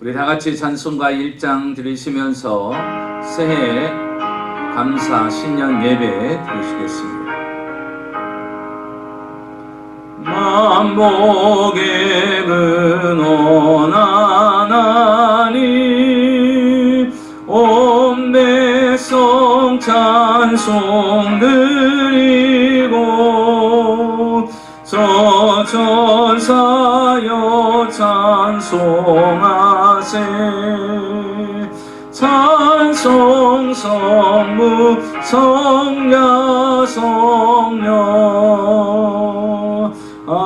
우리 다 같이 찬송가 1장 들으시면서 새해 감사 신년 예배 드리시겠습니다. 만복의 근원한 하나님 온 백성 찬송 드리고 저천사여 찬송하세 찬송 성부 성자 성령 아멘.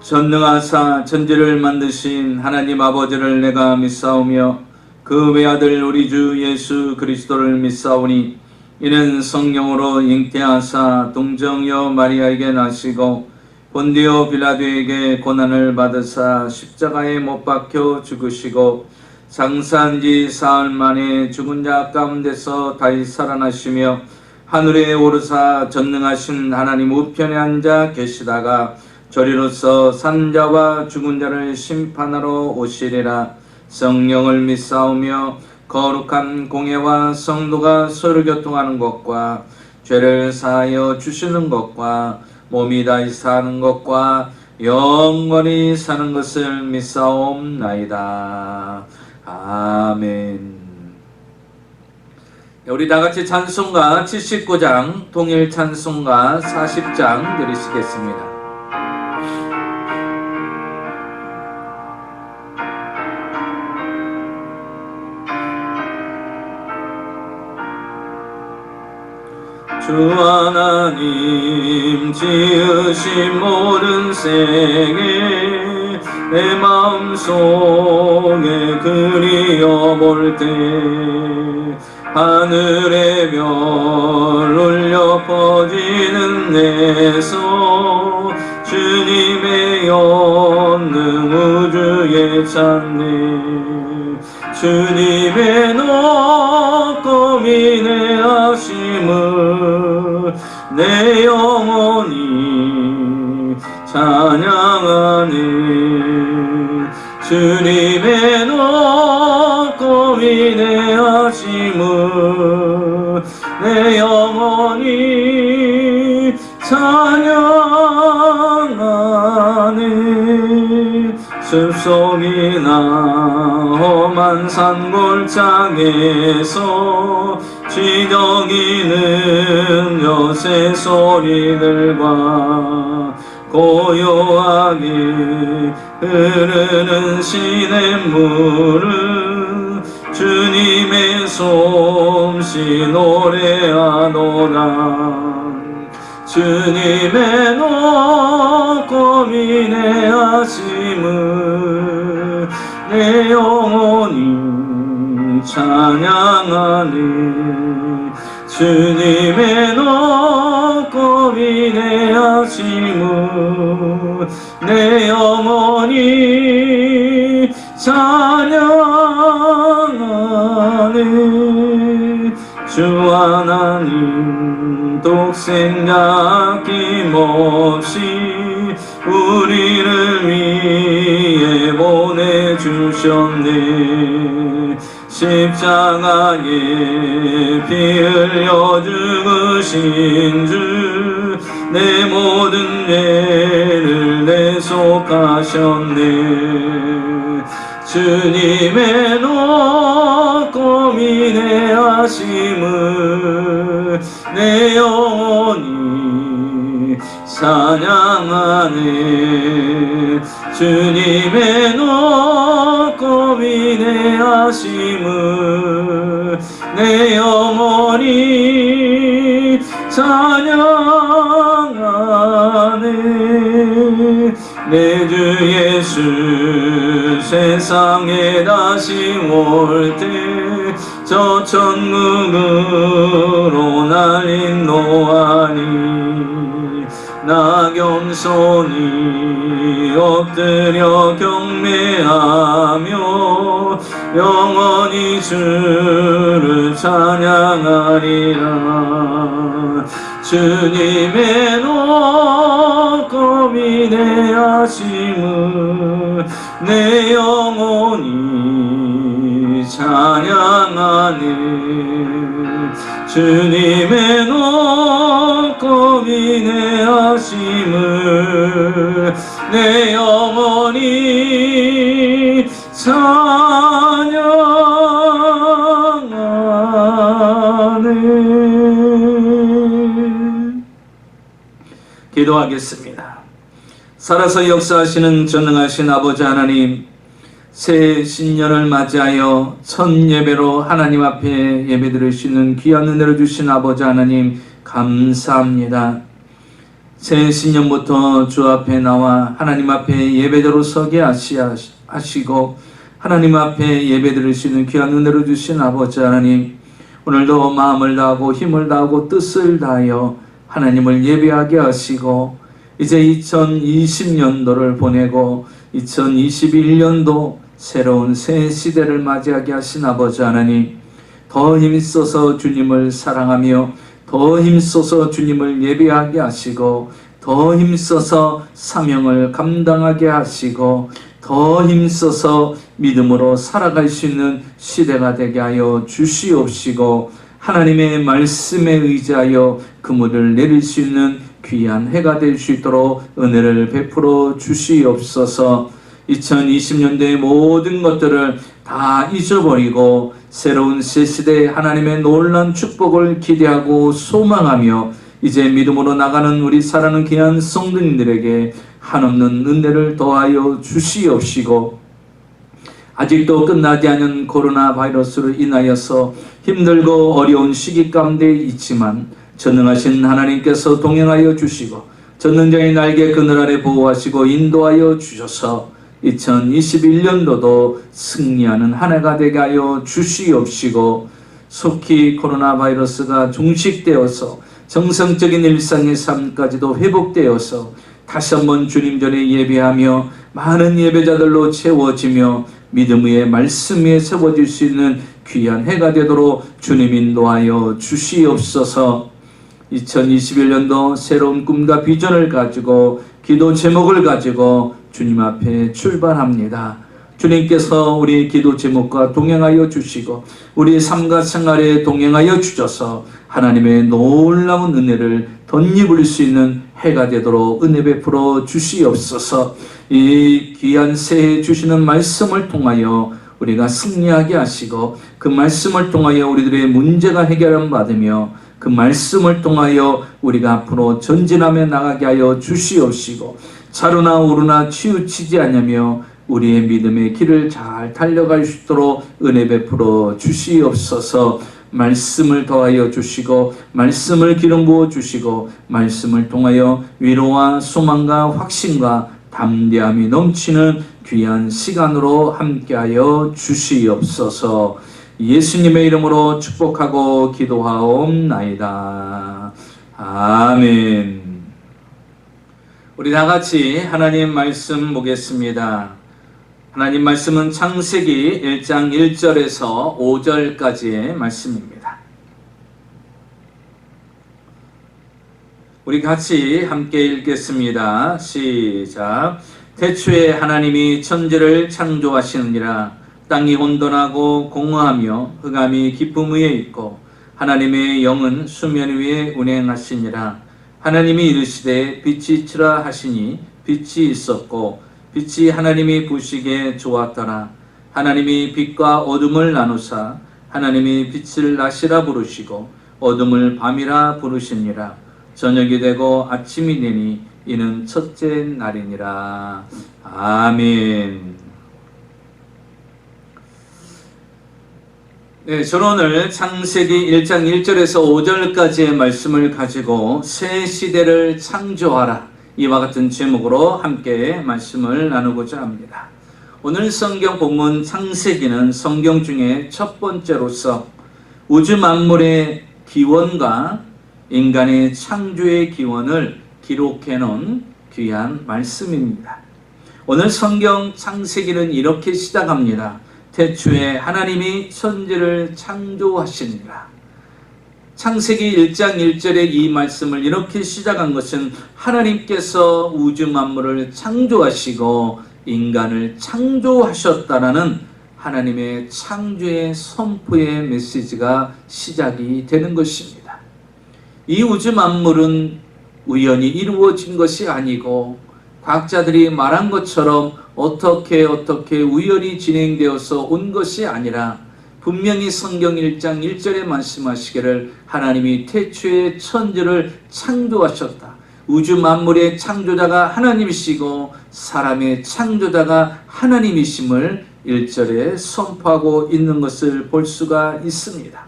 전능하사 천지를 만드신 하나님 아버지를 내가 믿사오며 그 외아들 우리 주 예수 그리스도를 믿사오니 이는 성령으로 잉태하사 동정여 마리아에게 나시고 본디오 빌라도에게 고난을 받으사 십자가에 못 박혀 죽으시고 장사한 지 사흘 만에 죽은 자 가운데서 다시 살아나시며 하늘에 오르사 전능하신 하나님 우편에 앉아 계시다가 저리로서 산 자와 죽은 자를 심판하러 오시리라. 성령을 믿사오며 거룩한 공예와 성도가 서로 교통하는 것과 죄를 사하여 주시는 것과 몸이 다시 사는 것과 영원히 사는 것을 믿사옵나이다. 아멘. 우리 다같이 찬송가 79장 동일 찬송가 40장 들으시겠습니다. 주 하나님 지으신 모든 세계 내 마음속에 그리워볼 때 하늘의 별 울려 퍼지는 내서 주님의 연능 우주에 찾네 주님의 높고 위대하심을 내 영혼이 찬양하네 주님의 높고 위대하심을 내 영혼이 찬양하네 숲속이나 험한 산골짜기에서 지저귀는 여새 소리들과 고요하게 흐르는 시냇물을 주님의 솜씨 노래하노라 주님의 높고 위대하심을 내 영혼이 찬양하네 주님의 높고 위대하심을 내 영혼이 찬양하네 주 하나님 독생자 아낌없이 우리를 위해 보내주셨네 십자가에 피 흘려 죽으신 주 내 모든 죄를 대속하셨네 주님의 높고 위대하심을 내 영혼이 찬양하네 주님의 높고 위대하심을 내 영혼이 찬양하네 내 주 예수 세상에 다시 올 때 저 천국으로 날 인도하니 나 겸손히 엎드려 경배하며 영원히 주를 찬양하리라. 주님의 높고 위대하심을 내 영혼이 찬양하네. 주님의 높고 위대하심을 내 영혼이 찬양하네. 기도하겠습니다. 살아서 역사하시는 전능하신 아버지 하나님, 새 신년을 맞이하여 첫 예배로 하나님 앞에 예배드릴 수 있는 귀한 은혜를 주신 아버지 하나님 감사합니다. 새 신년부터 주 앞에 나와 하나님 앞에 예배대로 서게 하시고 하나님 앞에 예배드릴 수 있는 귀한 은혜를 주신 아버지 하나님, 오늘도 마음을 다하고 힘을 다하고 뜻을 다하여 하나님을 예배하게 하시고 이제 2020년도를 보내고 2021년도 새로운 새 시대를 맞이하게 하신 아버지 하나님, 더 힘써서 주님을 사랑하며 더 힘써서 주님을 예배하게 하시고 더 힘써서 사명을 감당하게 하시고 더 힘써서 믿음으로 살아갈 수 있는 시대가 되게 하여 주시옵시고 하나님의 말씀에 의지하여 그물을 내릴 수 있는 귀한 해가 될 수 있도록 은혜를 베풀어 주시옵소서. 2020년도의 모든 것들을 다 잊어버리고 새로운 새 시대에 하나님의 놀라운 축복을 기대하고 소망하며 이제 믿음으로 나가는 우리 사랑하는 귀한 성도님들에게 한없는 은혜를 더하여 주시옵시고, 아직도 끝나지 않은 코로나 바이러스로 인하여서 힘들고 어려운 시기 가운데 있지만 전능하신 하나님께서 동행하여 주시고 전능자의 날개 그늘 아래 보호하시고 인도하여 주셔서 2021년도도 승리하는 한 해가 되게 하여 주시옵시고, 속히 코로나 바이러스가 종식되어서 정상적인 일상의 삶까지도 회복되어서 다시 한번 주님 전에 예배하며 많은 예배자들로 채워지며 믿음 위에 말씀 위에 세워질 수 있는 귀한 해가 되도록 주님 인도하여 주시옵소서. 2021년도 새로운 꿈과 비전을 가지고 기도 제목을 가지고 주님 앞에 출발합니다. 주님께서 우리 기도 제목과 동행하여 주시고 우리의 삶과 생활에 동행하여 주셔서 하나님의 놀라운 은혜를 덧입을 수 있는 해가 되도록 은혜 베풀어 주시옵소서. 이 귀한 새해 주시는 말씀을 통하여 우리가 승리하게 하시고 그 말씀을 통하여 우리들의 문제가 해결을 받으며 그 말씀을 통하여 우리가 앞으로 전진하며 나가게 하여 주시옵시고, 차루나 오르나 치우치지 않으며 우리의 믿음의 길을 잘 달려갈 수 있도록 은혜 베풀어 주시옵소서. 말씀을 더하여 주시고 말씀을 기름 부어 주시고 말씀을 통하여 위로와 소망과 확신과 담대함이 넘치는 귀한 시간으로 함께하여 주시옵소서. 예수님의 이름으로 축복하고 기도하옵나이다. 아멘. 우리 다 같이 하나님 말씀 보겠습니다. 하나님 말씀은 창세기 1장 1절에서 5절까지의 말씀입니다. 우리 같이 함께 읽겠습니다. 시작. 태초에 하나님이 천지를 창조하시느니라. 땅이 혼돈하고 공허하며 흑암이 깊음 위에 있고 하나님의 영은 수면 위에 운행하시니라. 하나님이 이르시되 빛이 있으라 하시니 빛이 있었고 빛이 하나님이 보시기에 좋았더라. 하나님이 빛과 어둠을 나누사 하나님이 빛을 낮이라 부르시고 어둠을 밤이라 부르시니라. 저녁이 되고 아침이 되니 이는 첫째 날이니라. 아멘. 네, 저는 오늘 창세기 1장 1절에서 5절까지의 말씀을 가지고 새 시대를 창조하라, 이와 같은 제목으로 함께 말씀을 나누고자 합니다. 오늘 성경 본문 창세기는 성경 중에 첫 번째로서 우주 만물의 기원과 인간의 창조의 기원을 기록해 놓은 귀한 말씀입니다. 오늘 성경 창세기는 이렇게 시작합니다. 태초에 하나님이 천지를 창조하시니라. 창세기 1장 1절의 이 말씀을 이렇게 시작한 것은 하나님께서 우주 만물을 창조하시고 인간을 창조하셨다라는 하나님의 창조의 선포의 메시지가 시작이 되는 것입니다. 이 우주 만물은 우연히 이루어진 것이 아니고 과학자들이 말한 것처럼 어떻게 우연히 진행되어서 온 것이 아니라 분명히 성경 1장 1절에 말씀하시기를 하나님이 태초에 천지를 창조하셨다. 우주 만물의 창조자가 하나님이시고 사람의 창조자가 하나님이심을 1절에 선포하고 있는 것을 볼 수가 있습니다.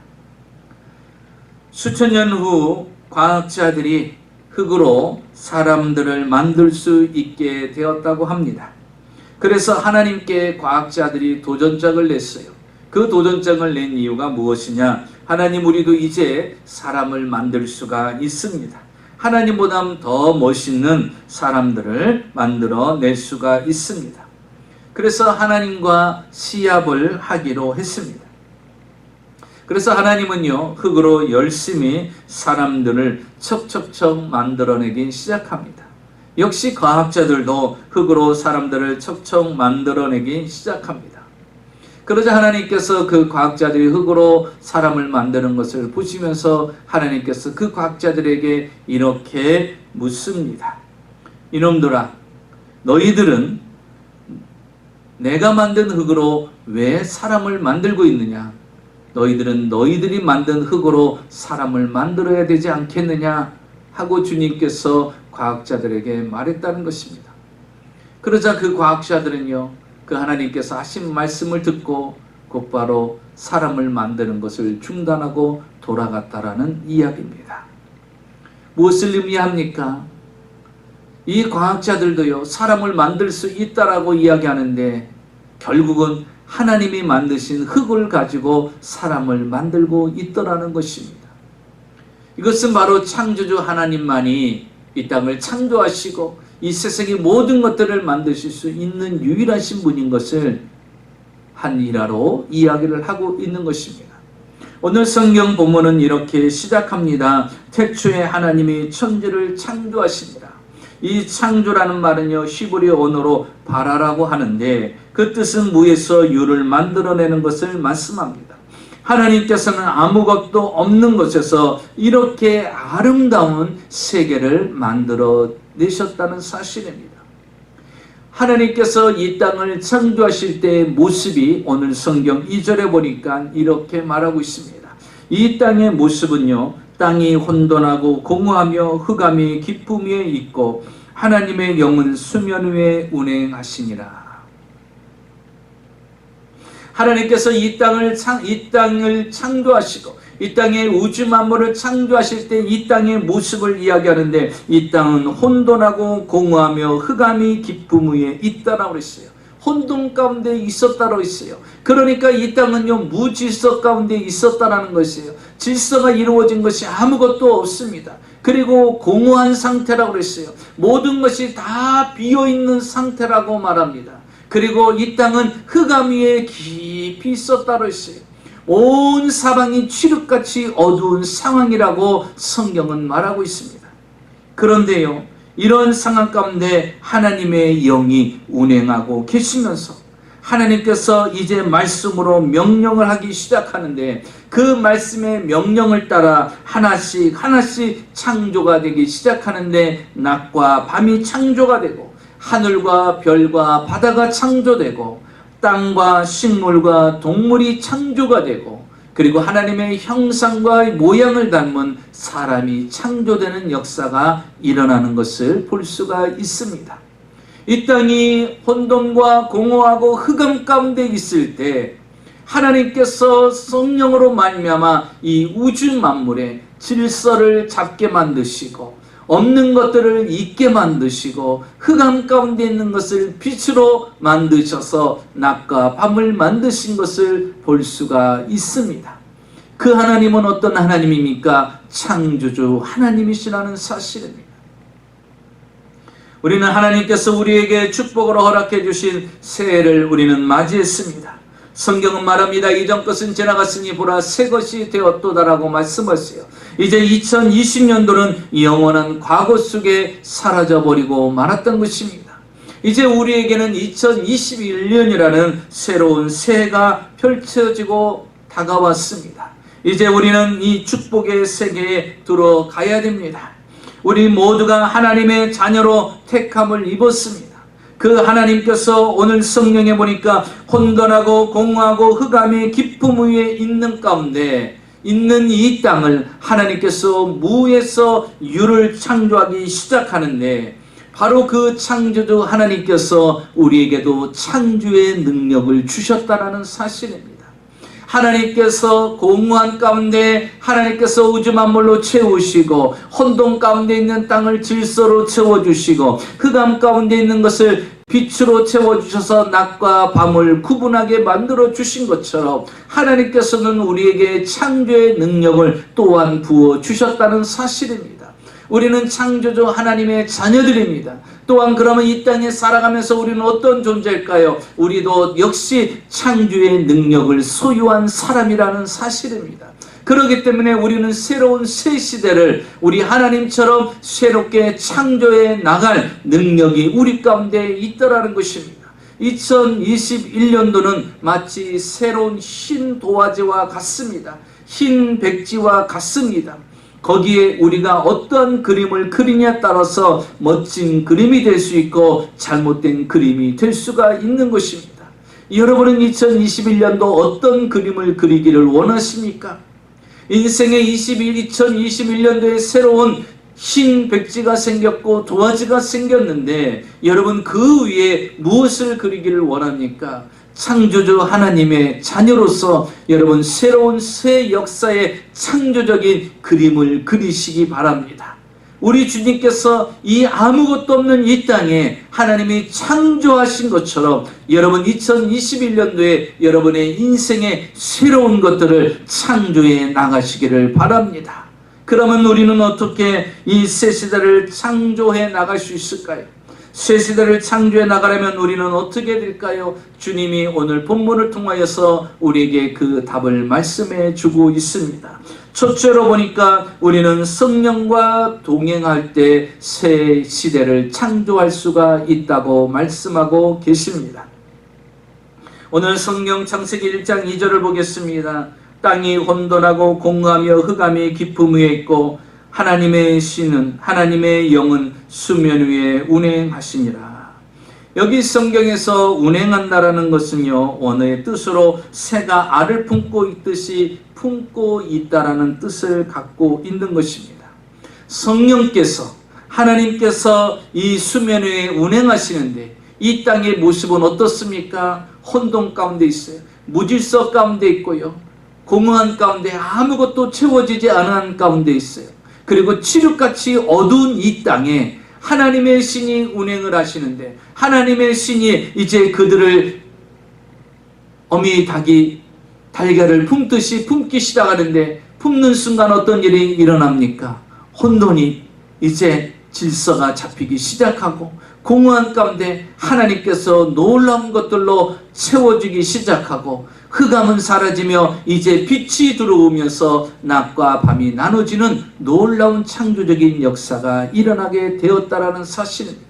수천 년 후 과학자들이 흙으로 사람들을 만들 수 있게 되었다고 합니다. 그래서 하나님께 과학자들이 도전장을 냈어요. 그 도전장을 낸 이유가 무엇이냐? 하나님, 우리도 이제 사람을 만들 수가 있습니다. 하나님보다 더 멋있는 사람들을 만들어 낼 수가 있습니다. 그래서 하나님과 시합을 하기로 했습니다. 그래서 하나님은요, 흙으로 열심히 사람들을 척척척 만들어내기 시작합니다. 역시 과학자들도 흙으로 사람들을 척척 만들어내기 시작합니다. 그러자 하나님께서 그 과학자들이 흙으로 사람을 만드는 것을 보시면서 하나님께서 그 과학자들에게 이렇게 묻습니다. 이놈들아, 너희들은 내가 만든 흙으로 왜 사람을 만들고 있느냐? 너희들은 너희들이 만든 흙으로 사람을 만들어야 되지 않겠느냐? 하고 주님께서 과학자들에게 말했다는 것입니다. 그러자 그 과학자들은요, 그 하나님께서 하신 말씀을 듣고 곧바로 사람을 만드는 것을 중단하고 돌아갔다라는 이야기입니다. 무엇을 의미합니까? 이 과학자들도요, 사람을 만들 수 있다라고 이야기하는데 결국은 하나님이 만드신 흙을 가지고 사람을 만들고 있더라는 것입니다. 이것은 바로 창조주 하나님만이 이 땅을 창조하시고 이 세상의 모든 것들을 만드실 수 있는 유일하신 분인 것을 한 일화로 이야기를 하고 있는 것입니다. 오늘 성경 본문은 이렇게 시작합니다. 태초에 하나님이 천지를 창조하십니다. 이 창조라는 말은요, 히브리어 언어로 바라라고 하는데 그 뜻은 무에서 유를 만들어내는 것을 말씀합니다. 하나님께서는 아무것도 없는 것에서 이렇게 아름다운 세계를 만들어 내셨다는 사실입니다. 하나님께서 이 땅을 창조하실 때의 모습이 오늘 성경 2절에 보니까 이렇게 말하고 있습니다. 이 땅의 모습은요, 땅이 혼돈하고 공허하며 흑암이 깊음 위에 있고 하나님의 영은 수면 위에 운행하시니라. 하나님께서 이 땅을 창조하시고 이 땅의 우주 만물을 창조하실 때 이 땅의 모습을 이야기하는데 이 땅은 혼돈하고 공허하며 흑암이 깊음 위에 있다라고 그랬어요. 혼돈 가운데 있었다라고 했어요. 그러니까 이 땅은요, 무질서 가운데 있었다라는 것이에요. 질서가 이루어진 것이 아무것도 없습니다. 그리고 공허한 상태라고 그랬어요. 모든 것이 다 비어있는 상태라고 말합니다. 그리고 이 땅은 흑암 위에 깊이 있었다고 했어요. 온 사방이 칠흑같이 어두운 상황이라고 성경은 말하고 있습니다. 그런데요, 이런 상황 가운데 하나님의 영이 운행하고 계시면서 하나님께서 이제 말씀으로 명령을 하기 시작하는데 그 말씀의 명령을 따라 하나씩 창조가 되기 시작하는데 낮과 밤이 창조가 되고 하늘과 별과 바다가 창조되고 땅과 식물과 동물이 창조가 되고 그리고 하나님의 형상과 모양을 닮은 사람이 창조되는 역사가 일어나는 것을 볼 수가 있습니다. 이 땅이 혼돈과 공허하고 흑암 가운데 있을 때 하나님께서 성령으로 말미암아 이 우주 만물의 질서를 잡게 만드시고 없는 것들을 있게 만드시고 흑암 가운데 있는 것을 빛으로 만드셔서 낮과 밤을 만드신 것을 볼 수가 있습니다. 그 하나님은 어떤 하나님입니까? 창조주 하나님이시라는 사실입니다. 우리는 하나님께서 우리에게 축복으로 허락해 주신 새해를 우리는 맞이했습니다. 성경은 말합니다. 이전 것은 지나갔으니 보라 새 것이 되었도다라고 말씀하세요. 이제 2020년도는 영원한 과거 속에 사라져버리고 말았던 것입니다. 이제 우리에게는 2021년이라는 새로운 새해가 펼쳐지고 다가왔습니다. 이제 우리는 이 축복의 세계에 들어가야 됩니다. 우리 모두가 하나님의 자녀로 택함을 입었습니다. 그 하나님께서 오늘 성령에 보니까 혼돈하고 공허하고 흑암의 깊음 위에 있는 가운데 있는 이 땅을 하나님께서 무에서 유를 창조하기 시작하는데, 바로 그 창조주 하나님께서 우리에게도 창조의 능력을 주셨다는 사실입니다. 하나님께서 공허한 가운데 하나님께서 우주 만물로 채우시고, 혼돈 가운데 있는 땅을 질서로 채워주시고, 흑암 가운데 있는 것을 빛으로 채워주셔서 낮과 밤을 구분하게 만들어 주신 것처럼, 하나님께서는 우리에게 창조의 능력을 또한 부어주셨다는 사실입니다. 우리는 창조주 하나님의 자녀들입니다. 또한 그러면 이 땅에 살아가면서 우리는 어떤 존재일까요? 우리도 역시 창조의 능력을 소유한 사람이라는 사실입니다. 그렇기 때문에 우리는 새로운 새 시대를 우리 하나님처럼 새롭게 창조해 나갈 능력이 우리 가운데 있더라는 것입니다. 2021년도는 마치 새로운 흰 도화지와 같습니다. 흰 백지와 같습니다. 거기에 우리가 어떤 그림을 그리냐에 따라서 멋진 그림이 될 수 있고 잘못된 그림이 될 수가 있는 것입니다. 여러분은 2021년도 어떤 그림을 그리기를 원하십니까? 인생의 2021년도에 새로운 흰 백지가 생겼고 도화지가 생겼는데, 여러분 그 위에 무엇을 그리기를 원합니까? 창조주 하나님의 자녀로서 여러분 새로운 새 역사의 창조적인 그림을 그리시기 바랍니다. 우리 주님께서 이 아무것도 없는 이 땅에 하나님이 창조하신 것처럼 여러분 2021년도에 여러분의 인생에 새로운 것들을 창조해 나가시기를 바랍니다. 그러면 우리는 어떻게 이 새 시대를 창조해 나갈 수 있을까요? 새 시대를 창조해 나가려면 우리는 어떻게 될까요? 주님이 오늘 본문을 통하여서 우리에게 그 답을 말씀해 주고 있습니다. 첫째로 보니까 우리는 성령과 동행할 때 새 시대를 창조할 수가 있다고 말씀하고 계십니다. 오늘 성경 창세기 1장 2절을 보겠습니다. 땅이 혼돈하고 공허하며 흑암이 깊음 위에 있고 하나님의 신은 하나님의 영은 수면 위에 운행하시니라. 여기 성경에서 운행한다라는 것은요, 원어의 뜻으로 새가 알을 품고 있듯이 품고 있다라는 뜻을 갖고 있는 것입니다. 성령께서 하나님께서 이 수면 위에 운행하시는데, 이 땅의 모습은 어떻습니까? 혼돈 가운데 있어요. 무질서 가운데 있고요, 공허한 가운데 아무것도 채워지지 않은 가운데 있어요. 그리고 칠흑같이 어두운 이 땅에 하나님의 신이 운행을 하시는데, 하나님의 신이 이제 그들을 어미 닭이 달걀을 품듯이 품기 시작하는데, 품는 순간 어떤 일이 일어납니까? 혼돈이 이제 질서가 잡히기 시작하고, 공허한 가운데 하나님께서 놀라운 것들로 채워주기 시작하고, 흑암은 사라지며 이제 빛이 들어오면서 낮과 밤이 나눠지는 놀라운 창조적인 역사가 일어나게 되었다라는 사실입니다.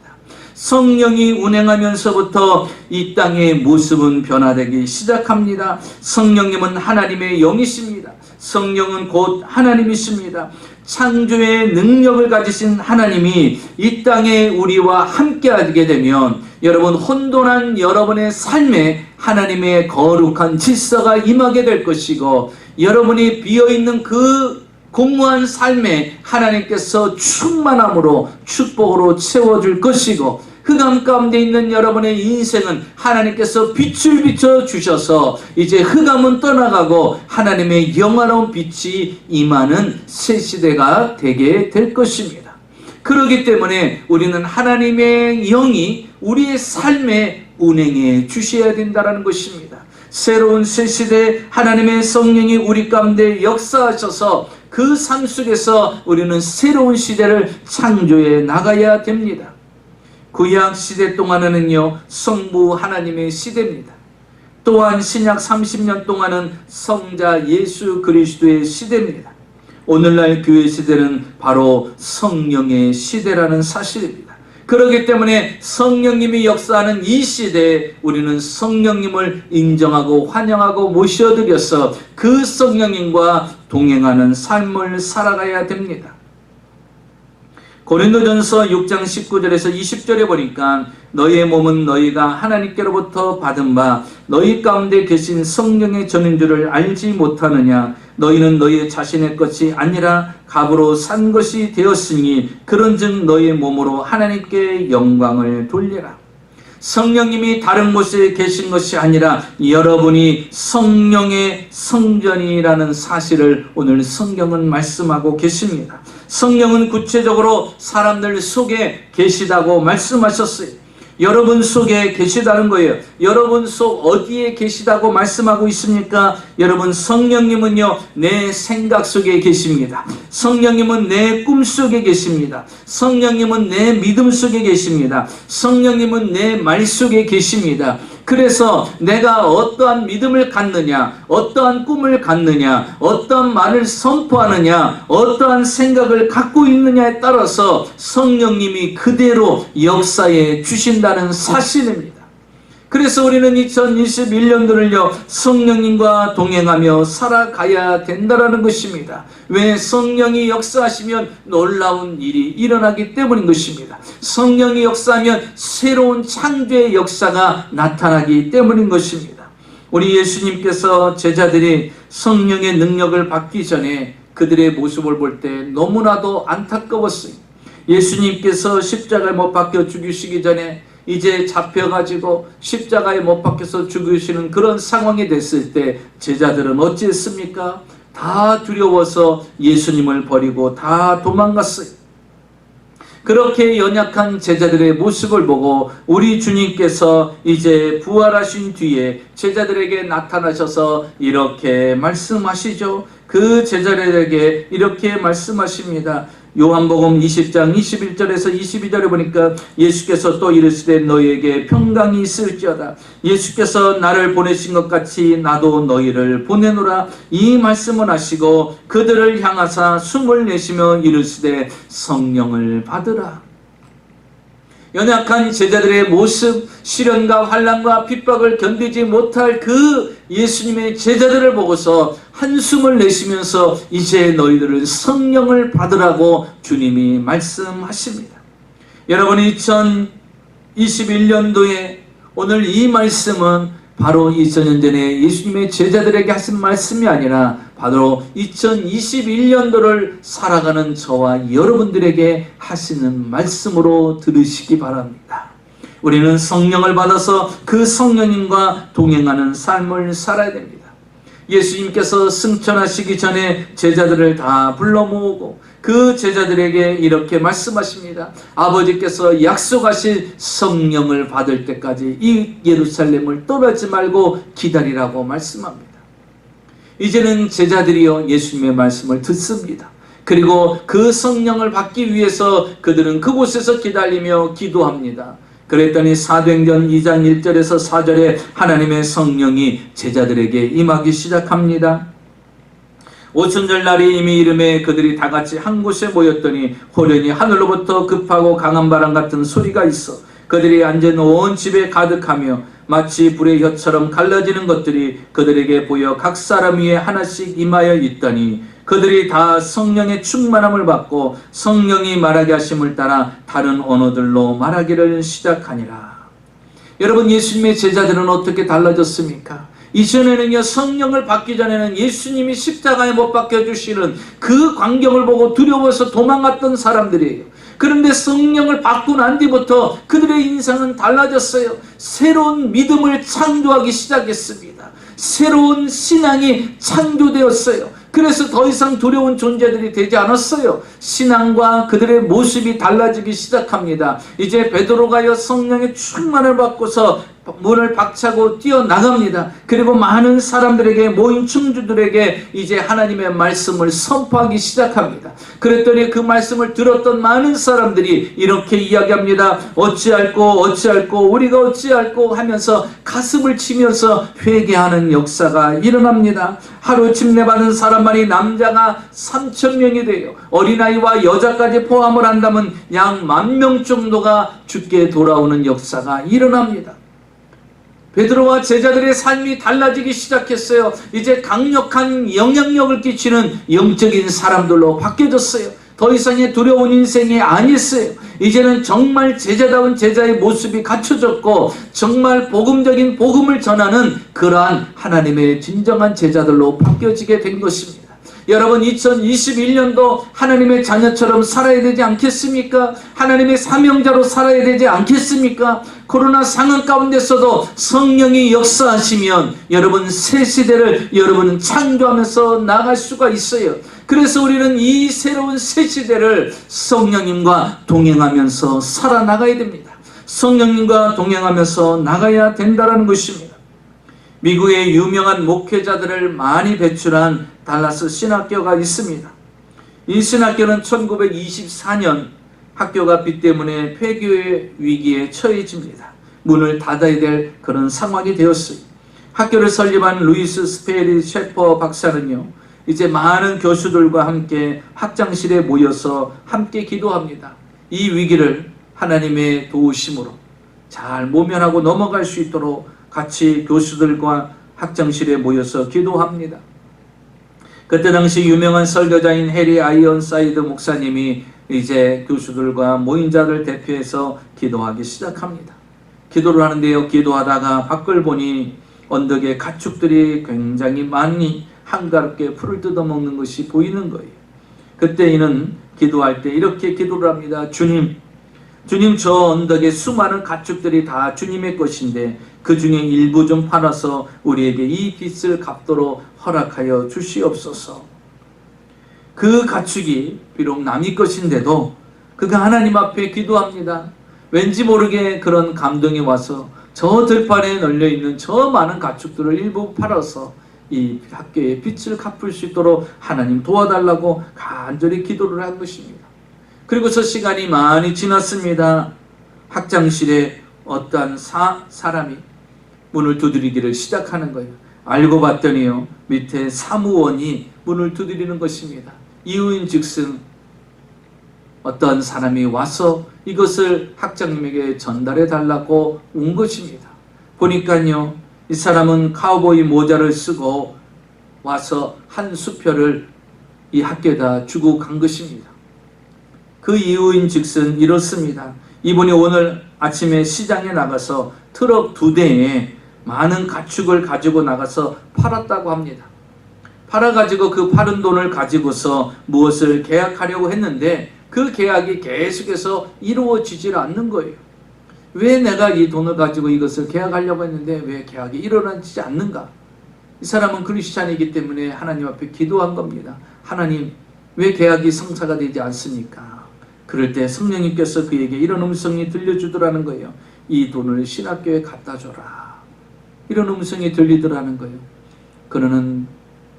성령이 운행하면서부터 이 땅의 모습은 변화되기 시작합니다. 성령님은 하나님의 영이십니다. 성령은 곧 하나님이십니다. 창조의 능력을 가지신 하나님이 이 땅에 우리와 함께하게 되면, 여러분 혼돈한 여러분의 삶에 하나님의 거룩한 질서가 임하게 될 것이고, 여러분이 비어있는 그 공허한 삶에 하나님께서 충만함으로 축복으로 채워줄 것이고, 흑암 가운데 있는 여러분의 인생은 하나님께서 빛을 비춰주셔서 이제 흑암은 떠나가고 하나님의 영화로운 빛이 임하는 새 시대가 되게 될 것입니다. 그렇기 때문에 우리는 하나님의 영이 우리의 삶에 운행해 주셔야 된다는 것입니다. 새로운 새 시대에 하나님의 성령이 우리 가운데 역사하셔서 그 삶 속에서 우리는 새로운 시대를 창조해 나가야 됩니다. 구약 시대 동안에는요, 성부 하나님의 시대입니다. 또한 신약 30년 동안은 성자 예수 그리스도의 시대입니다. 오늘날 교회 시대는 바로 성령의 시대라는 사실입니다. 그렇기 때문에 성령님이 역사하는 이 시대에 우리는 성령님을 인정하고 환영하고 모셔드려서 그 성령님과 동행하는 삶을 살아가야 됩니다. 고린도전서 6장 19절에서 20절에 보니까 너희의 몸은 너희가 하나님께로부터 받은 바 너희 가운데 계신 성령의 전인 줄을 알지 못하느냐. 너희는 너희 자신의 것이 아니라 값으로 산 것이 되었으니 그런즉 너희의 몸으로 하나님께 영광을 돌리라. 성령님이 다른 곳에 계신 것이 아니라 여러분이 성령의 성전이라는 사실을 오늘 성경은 말씀하고 계십니다. 성령은 구체적으로 사람들 속에 계시다고 말씀하셨어요. 여러분 속에 계시다는 거예요. 여러분 속 어디에 계시다고 말씀하고 있습니까? 여러분, 성령님은요 내 생각 속에 계십니다. 성령님은 내 꿈 속에 계십니다. 성령님은 내 믿음 속에 계십니다. 성령님은 내 말 속에 계십니다. 그래서 내가 어떠한 믿음을 갖느냐, 어떠한 꿈을 갖느냐, 어떠한 말을 선포하느냐, 어떠한 생각을 갖고 있느냐에 따라서 성령님이 그대로 역사해 주신다는 사실입니다. 그래서 우리는 2021년도를요 성령님과 동행하며 살아가야 된다는 것입니다. 왜? 성령이 역사하시면 놀라운 일이 일어나기 때문인 것입니다. 성령이 역사하면 새로운 창조의 역사가 나타나기 때문인 것입니다. 우리 예수님께서 제자들이 성령의 능력을 받기 전에 그들의 모습을 볼 때 너무나도 안타까웠어요. 예수님께서 십자가에 못 박혀 죽으시기 전에 이제 잡혀가지고 십자가에 못 박혀서 죽으시는 그런 상황이 됐을 때 제자들은 어찌했습니까? 다 두려워서 예수님을 버리고 다 도망갔어요. 그렇게 연약한 제자들의 모습을 보고 우리 주님께서 이제 부활하신 뒤에 제자들에게 나타나셔서 이렇게 말씀하시죠. 그 제자들에게 이렇게 말씀하십니다. 요한복음 20장 21절에서 22절에 보니까 예수께서 또 이르시되 너희에게 평강이 있을지어다. 예수께서 나를 보내신 것 같이 나도 너희를 보내노라. 이 말씀을 하시고 그들을 향하사 숨을 내쉬며 이르시되 성령을 받으라. 연약한 제자들의 모습, 시련과 환난과 핍박을 견디지 못할 그 예수님의 제자들을 보고서 한숨을 내쉬면서 이제 너희들은 성령을 받으라고 주님이 말씀하십니다. 여러분, 2021년도에 오늘 이 말씀은 바로 2000년 전에 예수님의 제자들에게 하신 말씀이 아니라 바로 2021년도를 살아가는 저와 여러분들에게 하시는 말씀으로 들으시기 바랍니다. 우리는 성령을 받아서 그 성령님과 동행하는 삶을 살아야 됩니다. 예수님께서 승천하시기 전에 제자들을 다 불러 모으고 그 제자들에게 이렇게 말씀하십니다. 아버지께서 약속하신 성령을 받을 때까지 이 예루살렘을 떠나지 말고 기다리라고 말씀합니다. 이제는 제자들이요 예수님의 말씀을 듣습니다. 그리고 그 성령을 받기 위해서 그들은 그곳에서 기다리며 기도합니다. 그랬더니 사도행전 2장 1절에서 4절에 하나님의 성령이 제자들에게 임하기 시작합니다. 오순절 날이 이미 이름에 그들이 다 같이 한 곳에 모였더니 호련히 하늘로부터 급하고 강한 바람 같은 소리가 있어 그들이 앉은 온 집에 가득하며 마치 불의 혀처럼 갈라지는 것들이 그들에게 보여 각 사람 위에 하나씩 임하여 있더니 그들이 다 성령의 충만함을 받고 성령이 말하게 하심을 따라 다른 언어들로 말하기를 시작하니라. 여러분, 예수님의 제자들은 어떻게 달라졌습니까? 이전에는요 성령을 받기 전에는 예수님이 십자가에 못 박혀주시는 그 광경을 보고 두려워서 도망갔던 사람들이에요. 그런데 성령을 받고 난 뒤부터 그들의 인생은 달라졌어요. 새로운 믿음을 창조하기 시작했습니다. 새로운 신앙이 창조되었어요. 그래서 더 이상 두려운 존재들이 되지 않았어요. 신앙과 그들의 모습이 달라지기 시작합니다. 이제 베드로가요 성령의 충만을 받고서 문을 박차고 뛰어나갑니다. 그리고 많은 사람들에게, 모인 청주들에게 이제 하나님의 말씀을 선포하기 시작합니다. 그랬더니 그 말씀을 들었던 많은 사람들이 이렇게 이야기합니다. 어찌할꼬 우리가 어찌할꼬 하면서 가슴을 치면서 회개하는 역사가 일어납니다. 하루 침례받은 사람만이 남자가 3,000명이 돼요. 어린아이와 여자까지 포함을 한다면 약 10,000명 정도가 주께 돌아오는 역사가 일어납니다. 베드로와 제자들의 삶이 달라지기 시작했어요. 이제 강력한 영향력을 끼치는 영적인 사람들로 바뀌어졌어요. 더 이상의 두려운 인생이 아니었어요. 이제는 정말 제자다운 제자의 모습이 갖춰졌고 정말 복음적인 복음을 전하는 그러한 하나님의 진정한 제자들로 바뀌어지게 된 것입니다. 여러분, 2021년도 하나님의 자녀처럼 살아야 되지 않겠습니까? 하나님의 사명자로 살아야 되지 않겠습니까? 코로나 상황 가운데서도 성령이 역사하시면 여러분 새 시대를 여러분은 창조하면서 나갈 수가 있어요. 그래서 우리는 이 새로운 새 시대를 성령님과 동행하면서 살아나가야 됩니다. 성령님과 동행하면서 나가야 된다는 것입니다. 미국의 유명한 목회자들을 많이 배출한 달라스 신학교가 있습니다. 이 신학교는 1924년 학교가 비 때문에 폐교의 위기에 처해집니다. 문을 닫아야 될 그런 상황이 되었어요. 학교를 설립한 루이스 스페리 셰퍼 박사는요, 이제 많은 교수들과 함께 학장실에 모여서 함께 기도합니다. 이 위기를 하나님의 도우심으로 잘 모면하고 넘어갈 수 있도록 같이 교수들과 학장실에 모여서 기도합니다. 그때 당시 유명한 설교자인 해리 아이언사이드 목사님이 이제 교수들과 모인자를 대표해서 기도하기 시작합니다. 기도를 하는데요, 기도하다가 밖을 보니 언덕에 가축들이 굉장히 많이 한가롭게 풀을 뜯어먹는 것이 보이는 거예요. 그때 이는 기도할 때 이렇게 기도를 합니다. 주님, 저 언덕에 수많은 가축들이 다 주님의 것인데 그 중에 일부 좀 팔아서 우리에게 이 빚을 갚도록 허락하여 주시옵소서. 그 가축이 비록 남의 것인데도 그가 하나님 앞에 기도합니다. 왠지 모르게 그런 감동이 와서 저 들판에 널려있는 저 많은 가축들을 일부 팔아서 이 학교의 빚을 갚을 수 있도록 하나님 도와달라고 간절히 기도를 한 것입니다. 그리고서 시간이 많이 지났습니다. 학장실에 어떤 사람이 문을 두드리기를 시작하는 거예요. 알고 봤더니요, 밑에 사무원이 문을 두드리는 것입니다. 이유인즉슨 어떤 사람이 와서 이것을 학장님에게 전달해 달라고 온 것입니다. 보니까요, 이 사람은 카우보이 모자를 쓰고 와서 한 수표를 이 학교에다 주고 간 것입니다. 그 이유인즉슨 이렇습니다. 이분이 오늘 아침에 시장에 나가서 트럭 2대에 많은 가축을 가지고 나가서 팔았다고 합니다. 팔아가지고 그 팔은 돈을 가지고서 무엇을 계약하려고 했는데 그 계약이 계속해서 이루어지질 않는 거예요. 왜 내가 이 돈을 가지고 이것을 계약하려고 했는데 왜 계약이 일어나지 않는가? 이 사람은 크리스찬이기 때문에 하나님 앞에 기도한 겁니다. 하나님, 왜 계약이 성사가 되지 않습니까? 그럴 때 성령님께서 그에게 이런 음성이 들려주더라는 거예요. 이 돈을 신학교에 갖다 줘라. 이런 음성이 들리더라는 거예요. 그는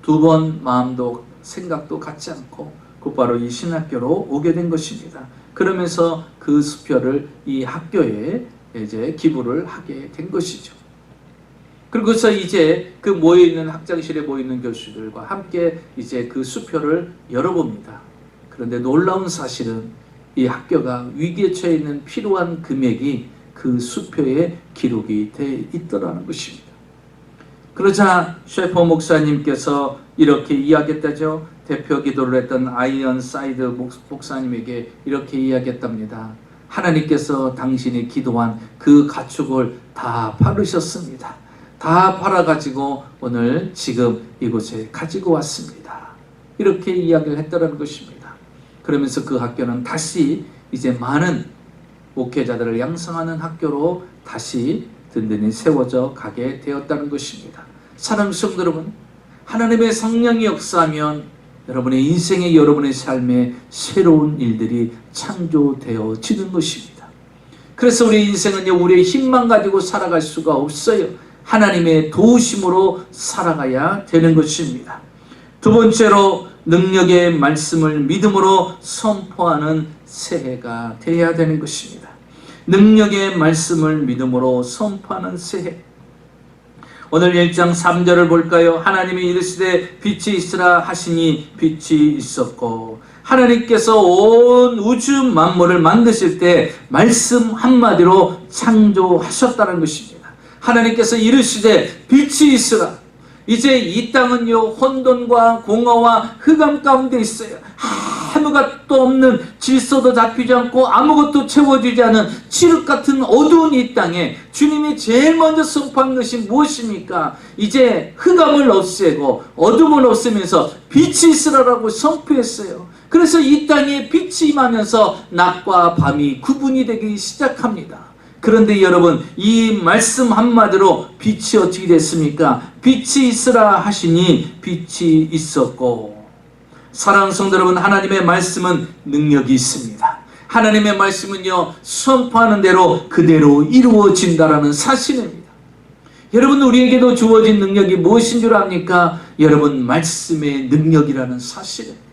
2번 마음도 생각도 갖지 않고 곧바로 이 신학교로 오게 된 것입니다. 그러면서 그 수표를 이 학교에 이제 기부를 하게 된 것이죠. 그리고서 이제 그 모여있는 학장실에 모여있는 교수들과 함께 이제 그 수표를 열어봅니다. 그런데 놀라운 사실은 이 학교가 위기에 처해 있는 필요한 금액이 그 수표에 기록이 돼 있더라는 것입니다. 그러자 셰퍼 목사님께서 이렇게 이야기했다죠. 대표 기도를 했던 아이언사이드 목사님에게 이렇게 이야기했답니다. 하나님께서 당신이 기도한 그 가축을 다 팔으셨습니다. 다 팔아가지고 오늘 지금 이곳에 가지고 왔습니다. 이렇게 이야기를 했다는 것입니다. 그러면서 그 학교는 다시 이제 많은 목회자들을 양성하는 학교로 다시 든든히 세워져 가게 되었다는 것입니다. 사랑하는 성도 여러분, 하나님의 성령이 역사하면 여러분의 인생에, 여러분의 삶에 새로운 일들이 창조되어지는 것입니다. 그래서 우리 인생은요, 우리의 힘만 가지고 살아갈 수가 없어요. 하나님의 도우심으로 살아가야 되는 것입니다. 두 번째로, 능력의 말씀을 믿음으로 선포하는 새해가 되어야 되는 것입니다. 능력의 말씀을 믿음으로 선포하는 새해. 오늘 1장 3절을 볼까요? 하나님이 이르시되 빛이 있으라 하시니 빛이 있었고, 하나님께서 온 우주 만물을 만드실 때 말씀 한마디로 창조하셨다는 것입니다. 하나님께서 이르시되 빛이 있으라. 이제 이 땅은요, 혼돈과 공허와 흑암 가운데 있어요. 아무것도 없는, 질서도 잡히지 않고 아무것도 채워지지 않은 칠흑 같은 어두운 이 땅에 주님이 제일 먼저 선포한 것이 무엇입니까? 이제 흑암을 없애고 어둠을 없애면서 빛이 있으라라고 선포했어요. 그래서 이 땅에 빛이 임하면서 낮과 밤이 구분이 되기 시작합니다. 그런데 여러분, 이 말씀 한마디로 빛이 어떻게 됐습니까? 빛이 있으라 하시니 빛이 있었고. 사랑하는 성도 여러분, 하나님의 말씀은 능력이 있습니다. 하나님의 말씀은요, 선포하는 대로 그대로 이루어진다라는 사실입니다. 여러분, 우리에게도 주어진 능력이 무엇인 줄 압니까? 여러분, 말씀의 능력이라는 사실입니다.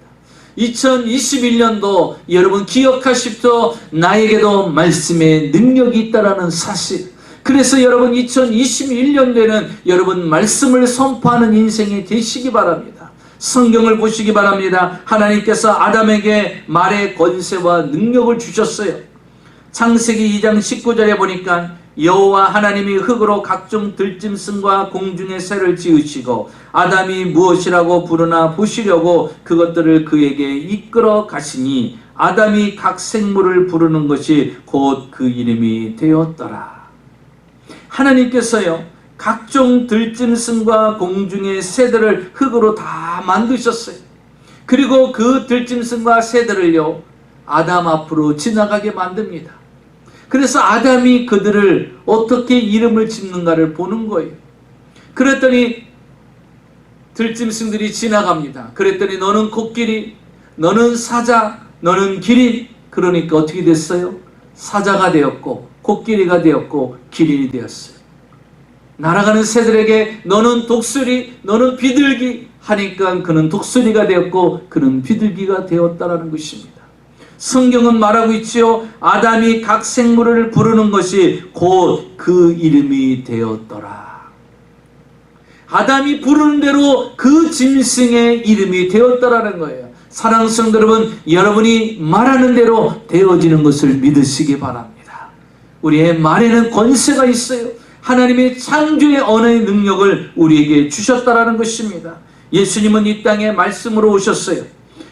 2021년도 여러분 기억하십시오. 나에게도 말씀의 능력이 있다라는 사실. 그래서 여러분 2021년도에는 여러분 말씀을 선포하는 인생이 되시기 바랍니다. 성경을 보시기 바랍니다. 하나님께서 아담에게 말의 권세와 능력을 주셨어요. 창세기 2장 19절에 보니까 여호와 하나님이 흙으로 각종 들짐승과 공중의 새를 지으시고 아담이 무엇이라고 부르나 보시려고 그것들을 그에게 이끌어 가시니 아담이 각 생물을 부르는 것이 곧 그 이름이 되었더라. 하나님께서요, 각종 들짐승과 공중의 새들을 흙으로 다 만드셨어요. 그리고 그 들짐승과 새들을요, 아담 앞으로 지나가게 만듭니다. 그래서 아담이 그들을 어떻게 이름을 짓는가를 보는 거예요. 그랬더니 들짐승들이 지나갑니다. 그랬더니 너는 코끼리, 너는 사자, 너는 기린. 그러니까 어떻게 됐어요? 사자가 되었고 코끼리가 되었고 기린이 되었어요. 날아가는 새들에게 너는 독수리, 너는 비둘기 하니까 그는 독수리가 되었고 그는 비둘기가 되었다라는 것입니다. 성경은 말하고 있지요. 아담이 각 생물을 부르는 것이 곧 그 이름이 되었더라. 아담이 부르는 대로 그 짐승의 이름이 되었다라는 거예요. 사랑하는 성도 여러분, 여러분이 말하는 대로 되어지는 것을 믿으시기 바랍니다. 우리의 말에는 권세가 있어요. 하나님의 창조의 언어의 능력을 우리에게 주셨다라는 것입니다. 예수님은 이 땅에 말씀으로 오셨어요.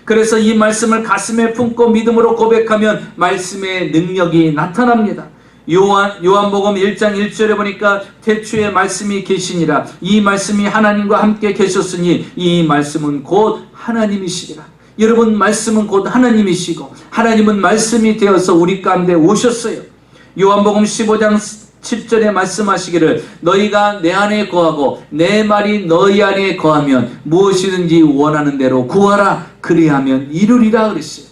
그래서 이 말씀을 가슴에 품고 믿음으로 고백하면 말씀의 능력이 나타납니다. 요한복음 1장 1절에 보니까 태초에 말씀이 계시니라. 이 말씀이 하나님과 함께 계셨으니 이 말씀은 곧 하나님이시리라. 여러분, 말씀은 곧 하나님이시고 하나님은 말씀이 되어서 우리 가운데 오셨어요. 요한복음 15장 7절에 말씀하시기를 너희가 내 안에 거하고 내 말이 너희 안에 거하면 무엇이든지 원하는 대로 구하라. 그리하면 이루리라 그랬어요.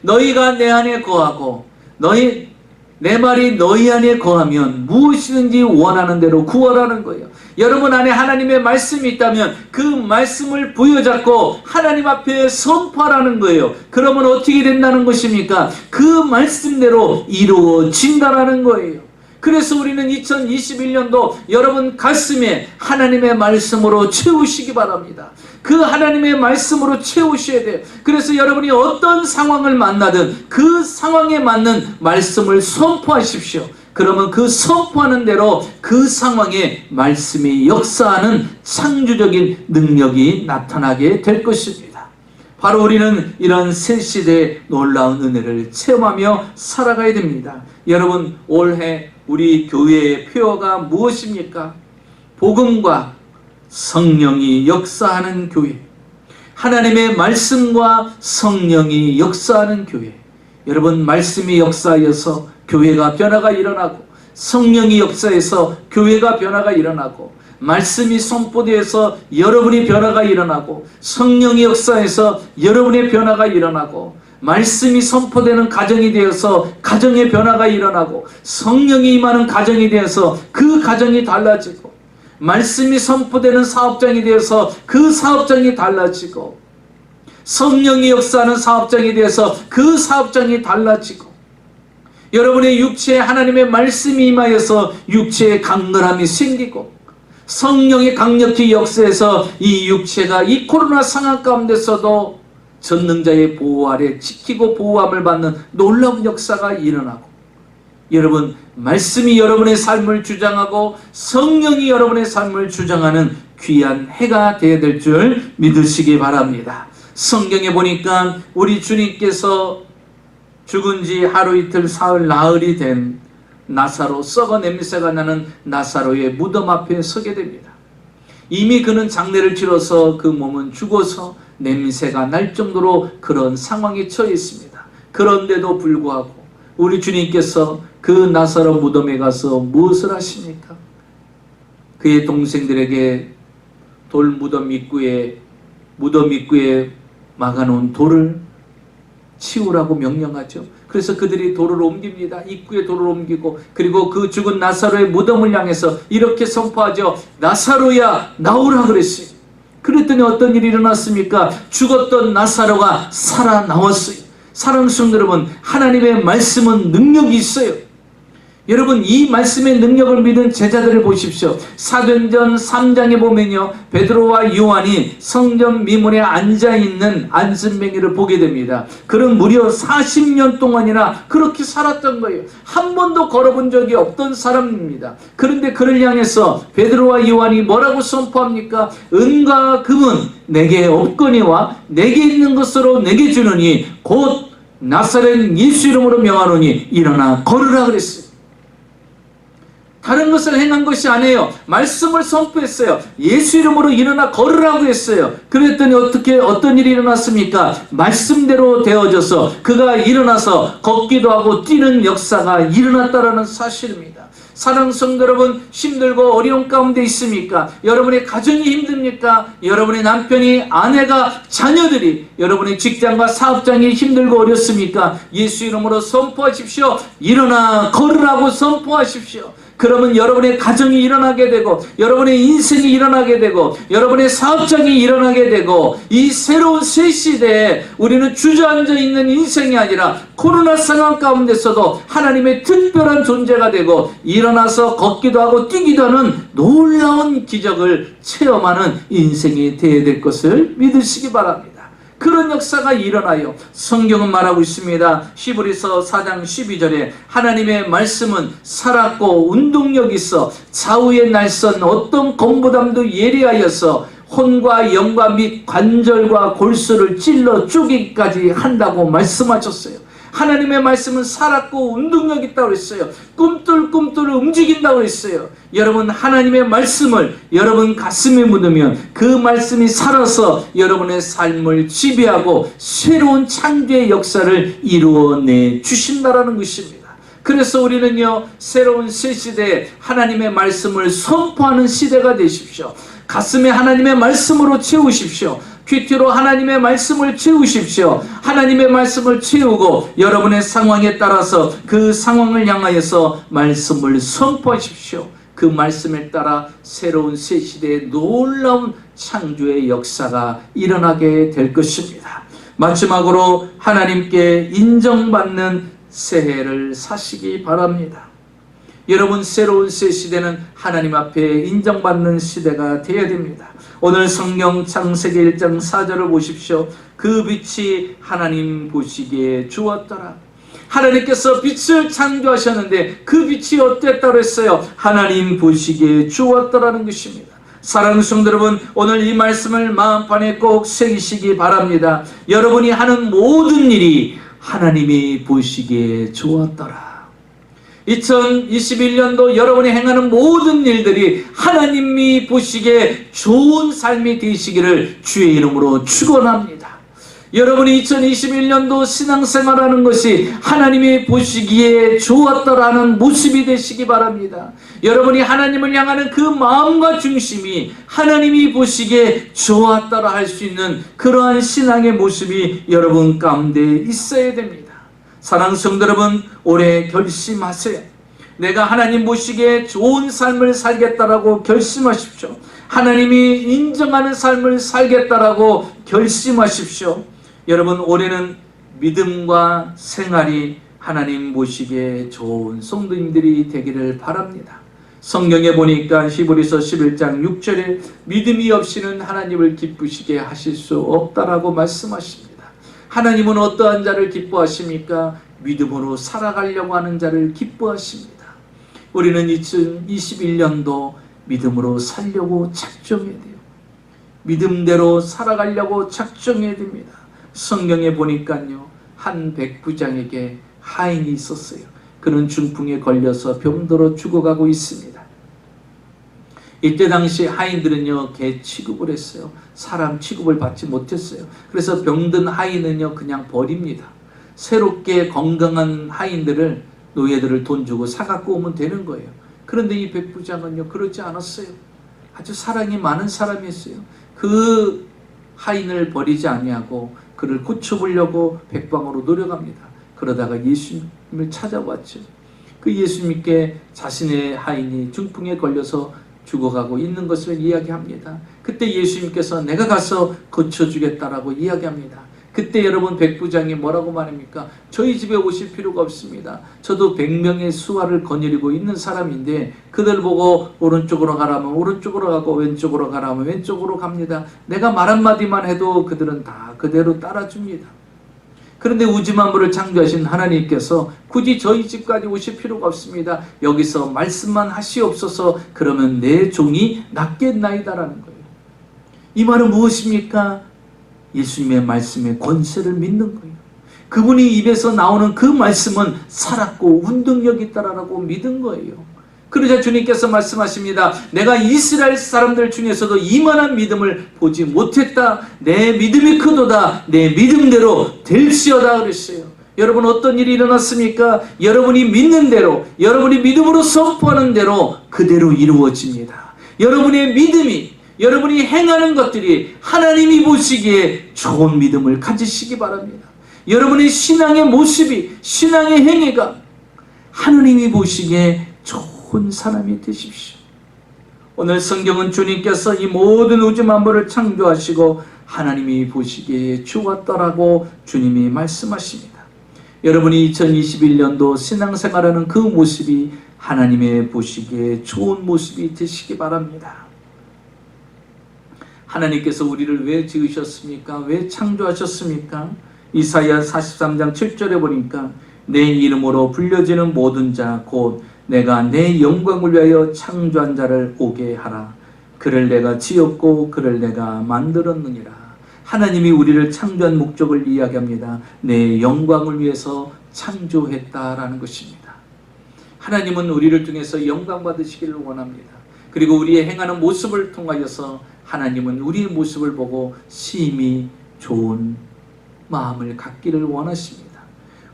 너희가 내 안에 거하고 내 말이 너희 안에 거하면 무엇이든지 원하는 대로 구하라는 거예요. 여러분 안에 하나님의 말씀이 있다면 그 말씀을 부여잡고 하나님 앞에 선포하라는 거예요. 그러면 어떻게 된다는 것입니까? 그 말씀대로 이루어진다라는 거예요. 그래서 우리는 2021년도 여러분 가슴에 하나님의 말씀으로 채우시기 바랍니다. 그 하나님의 말씀으로 채우셔야 돼요. 그래서 여러분이 어떤 상황을 만나든 그 상황에 맞는 말씀을 선포하십시오. 그러면 그 선포하는 대로 그 상황에 말씀이 역사하는 창조적인 능력이 나타나게 될 것입니다. 바로 우리는 이런 새 시대의 놀라운 은혜를 체험하며 살아가야 됩니다. 여러분, 올해 우리 교회의 표어가 무엇입니까? 복음과 성령이 역사하는 교회. 하나님의 말씀과 성령이 역사하는 교회. 여러분, 말씀이 역사하여서 교회가 변화가 일어나고 성령이 역사해서 교회가 변화가 일어나고 말씀이 선포되어서 여러분이 변화가 일어나고 성령이 역사해서 여러분의 변화가 일어나고 말씀이 선포되는 가정이 되어서 가정의 변화가 일어나고, 성령이 임하는 가정이 되어서 그 가정이 달라지고, 말씀이 선포되는 사업장이 되어서 그 사업장이 달라지고, 성령이 역사하는 사업장이 되어서 그 사업장이 달라지고, 여러분의 육체에 하나님의 말씀이 임하여서 육체에 강건함이 생기고, 성령이 강력히 역사해서 이 육체가 이 코로나 상황 가운데서도 전능자의 보호 아래 지키고 보호함을 받는 놀라운 역사가 일어나고, 여러분, 말씀이 여러분의 삶을 주장하고 성령이 여러분의 삶을 주장하는 귀한 해가 되어야 될 줄 믿으시기 바랍니다. 성경에 보니까 우리 주님께서 죽은 지 하루 이틀 사흘 나흘이 된 나사로, 썩어 냄새가 나는 나사로의 무덤 앞에 서게 됩니다. 이미 그는 장례를 치러서 그 몸은 죽어서 냄새가 날 정도로 그런 상황에 처해 있습니다. 그런데도 불구하고 우리 주님께서 그 나사로 무덤에 가서 무엇을 하십니까? 그의 동생들에게 돌 무덤 입구에 막아놓은 돌을 치우라고 명령하죠. 그래서 그들이 돌을 옮깁니다. 입구에 돌을 옮기고, 그리고 그 죽은 나사로의 무덤을 향해서 이렇게 선포하죠. 나사로야, 나오라 그랬어요. 그랬더니 어떤 일이 일어났습니까? 죽었던 나사로가 살아나왔어요. 사랑하는 성도 여러분, 하나님의 말씀은 능력이 있어요. 여러분, 이 말씀의 능력을 믿은 제자들을 보십시오. 사도행전 3장에 보면요, 베드로와 요한이 성전 미문에 앉아있는 안승뱅이를 보게 됩니다. 그는 무려 40년 동안이나 그렇게 살았던 거예요. 한 번도 걸어본 적이 없던 사람입니다. 그런데 그를 향해서 베드로와 요한이 뭐라고 선포합니까? 은과 금은 내게 없거니와 내게 있는 것으로 내게 주느니 곧 나사렛 예수 이름으로 명하노니 일어나 걸으라 그랬어요. 다른 것을 행한 것이 아니에요. 말씀을 선포했어요. 예수 이름으로 일어나 걸으라고 했어요. 그랬더니 어떤 일이 일어났습니까? 말씀대로 되어져서 그가 일어나서 걷기도 하고 뛰는 역사가 일어났다라는 사실입니다. 사랑하는 성도 여러분, 힘들고 어려운 가운데 있습니까? 여러분의 가정이 힘듭니까? 여러분의 남편이, 아내가, 자녀들이, 여러분의 직장과 사업장이 힘들고 어렵습니까? 예수 이름으로 선포하십시오. 일어나 걸으라고 선포하십시오. 그러면 여러분의 가정이 일어나게 되고, 여러분의 인생이 일어나게 되고, 여러분의 사업장이 일어나게 되고, 이 새로운 새 시대에 우리는 주저앉아 있는 인생이 아니라 코로나 상황 가운데서도 하나님의 특별한 존재가 되고, 일어나서 걷기도 하고 뛰기도 하는 놀라운 기적을 체험하는 인생이 되어야 될 것을 믿으시기 바랍니다. 그런 역사가 일어나요. 성경은 말하고 있습니다. 히브리서 4장 12절에 하나님의 말씀은 살았고 운동력 있어 좌우의 날선 어떤 검보담도 예리하여서 혼과 영과 및 관절과 골수를 찔러 쪼개기까지 한다고 말씀하셨어요. 하나님의 말씀은 살았고 운동력 있다고 했어요. 꿈틀꿈틀 움직인다고 했어요. 여러분, 하나님의 말씀을 여러분 가슴에 묻으면 그 말씀이 살아서 여러분의 삶을 지배하고 새로운 창조의 역사를 이루어내 주신다라는 것입니다. 그래서 우리는요, 새로운 새 시대에 하나님의 말씀을 선포하는 시대가 되십시오. 가슴에 하나님의 말씀으로 채우십시오. 퀴티로 하나님의 말씀을 채우십시오. 하나님의 말씀을 채우고 여러분의 상황에 따라서 그 상황을 향하여서 말씀을 선포하십시오. 그 말씀에 따라 새로운 새 시대의 놀라운 창조의 역사가 일어나게 될 것입니다. 마지막으로 하나님께 인정받는 새해를 사시기 바랍니다. 여러분, 새로운 새 시대는 하나님 앞에 인정받는 시대가 되어야 됩니다. 오늘 성경 창세기 1장 4절을 보십시오. 그 빛이 하나님 보시기에 좋았더라. 하나님께서 빛을 창조하셨는데 그 빛이 어땠다고 했어요? 하나님 보시기에 좋았더라는 것입니다. 사랑하는 성도 여러분, 오늘 이 말씀을 마음판에 꼭 새기시기 바랍니다. 여러분이 하는 모든 일이 하나님이 보시기에 좋았더라. 2021년도 여러분이 행하는 모든 일들이 하나님이 보시기에 좋은 삶이 되시기를 주의 이름으로 축원합니다. 여러분이 2021년도 신앙생활하는 것이 하나님이 보시기에 좋았더라는 모습이 되시기 바랍니다. 여러분이 하나님을 향하는 그 마음과 중심이 하나님이 보시기에 좋았더라 할 수 있는 그러한 신앙의 모습이 여러분 가운데 있어야 됩니다. 사랑하는 성도 여러분, 올해 결심하세요. 내가 하나님 보시기에 좋은 삶을 살겠다라고 결심하십시오. 하나님이 인정하는 삶을 살겠다라고 결심하십시오. 여러분, 올해는 믿음과 생활이 하나님 보시기에 좋은 성도님들이 되기를 바랍니다. 성경에 보니까 히브리서 11장 6절에 믿음이 없이는 하나님을 기쁘시게 하실 수 없다라고 말씀하십니다. 하나님은 어떠한 자를 기뻐하십니까? 믿음으로 살아가려고 하는 자를 기뻐하십니다. 우리는 2021년도 믿음으로 살려고 작정해야 돼요. 믿음대로 살아가려고 작정해야 됩니다. 성경에 보니까요, 한 백부장에게 하인이 있었어요. 그는 중풍에 걸려서 병들어 죽어가고 있습니다. 이때 당시 하인들은요, 개 취급을 했어요. 사람 취급을 받지 못했어요. 그래서 병든 하인은요, 그냥 버립니다. 새롭게 건강한 하인들을, 노예들을 돈 주고 사갖고 오면 되는 거예요. 그런데 이 백부장은요, 그렇지 않았어요. 아주 사랑이 많은 사람이었어요. 그 하인을 버리지 아니하고 그를 고쳐보려고 백방으로 노력합니다. 그러다가 예수님을 찾아왔죠. 그 예수님께 자신의 하인이 중풍에 걸려서 죽어가고 있는 것을 이야기합니다. 그때 예수님께서 내가 가서 고쳐주겠다라고 이야기합니다. 그때 여러분 백부장이 뭐라고 말합니까? 저희 집에 오실 필요가 없습니다. 저도 100명의 수하를 거느리고 있는 사람인데 그들 보고 오른쪽으로 가라면 오른쪽으로 가고 왼쪽으로 가라면 왼쪽으로 갑니다. 내가 말 한마디만 해도 그들은 다 그대로 따라줍니다. 그런데 우주만물을 창조하신 하나님께서 굳이 저희 집까지 오실 필요가 없습니다. 여기서 말씀만 하시옵소서. 그러면 내 종이 낫겠나이다라는 거예요. 이 말은 무엇입니까? 예수님의 말씀의 권세를 믿는 거예요. 그분이 입에서 나오는 그 말씀은 살았고 운동력이 있다라고 믿은 거예요. 그러자 주님께서 말씀하십니다. 내가 이스라엘 사람들 중에서도 이만한 믿음을 보지 못했다. 내 믿음이 크도다. 내 믿음대로 될지어다 그랬어요. 여러분, 어떤 일이 일어났습니까? 여러분이 믿는 대로, 여러분이 믿음으로 선포하는 대로 그대로 이루어집니다. 여러분의 믿음이, 여러분이 행하는 것들이 하나님이 보시기에 좋은 믿음을 가지시기 바랍니다. 여러분의 신앙의 모습이, 신앙의 행위가 하나님이 보시기에 좋은 사람이 되십시오. 오늘 성경은 주님께서 이 모든 우주 만물을 창조하시고 하나님이 보시기에 좋았더라고 주님이 말씀하십니다. 여러분이 2021년도 신앙생활하는 그 모습이 하나님의 보시기에 좋은 모습이 되시기 바랍니다. 하나님께서 우리를 왜 지으셨습니까? 왜 창조하셨습니까? 이사야 43장 7절에 보니까 내 이름으로 불려지는 모든 자 곧 내가 내 영광을 위하여 창조한 자를 오게 하라. 그를 내가 지었고 그를 내가 만들었느니라. 하나님이 우리를 창조한 목적을 이야기합니다. 내 영광을 위해서 창조했다라는 것입니다. 하나님은 우리를 통해서 영광 받으시기를 원합니다. 그리고 우리의 행하는 모습을 통하여서 하나님은 우리의 모습을 보고 심히 좋은 마음을 갖기를 원하십니다.